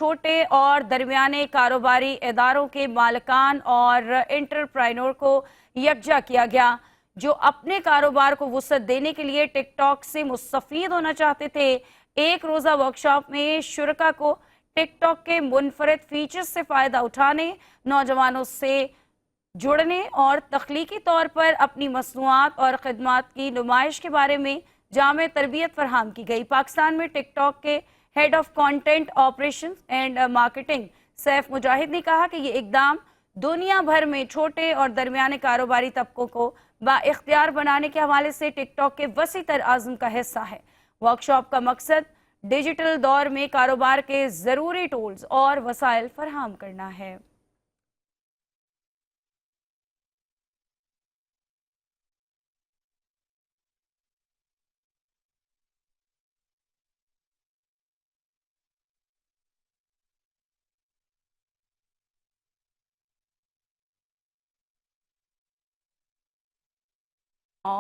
छोटे और दरमियाने कारोबारी इदारों के मालिकान और एंटरप्राइनर को यकजा किया गया, जो अपने कारोबार को वुसअत देने के लिए टिकटॉक से मुस्तफीद होना चाहते थे। एक रोज़ा वर्कशॉप में शुरका को टिकटॉक के मुनफरद फीचर्स से फ़ायदा उठाने, नौजवानों से जुड़ने और तख्लीकी तौर पर अपनी मसनूआत और खदमात की नुमाइश के बारे में जामे तरबियत फरहम की गई। पाकिस्तान में टिकटॉक के head of content operation and marketing Saif Mujahid ने कहा कि ये इकदाम दुनिया भर में छोटे और दरमियाने कारोबारी तबकों को बाइख्तियार बनाने के हवाले से टिकटॉक के वसी तर आज़म का हिस्सा है। वर्कशॉप का मकसद डिजिटल दौर में कारोबार के ज़रूरी टूल्स और वसाइल फराहम करना है।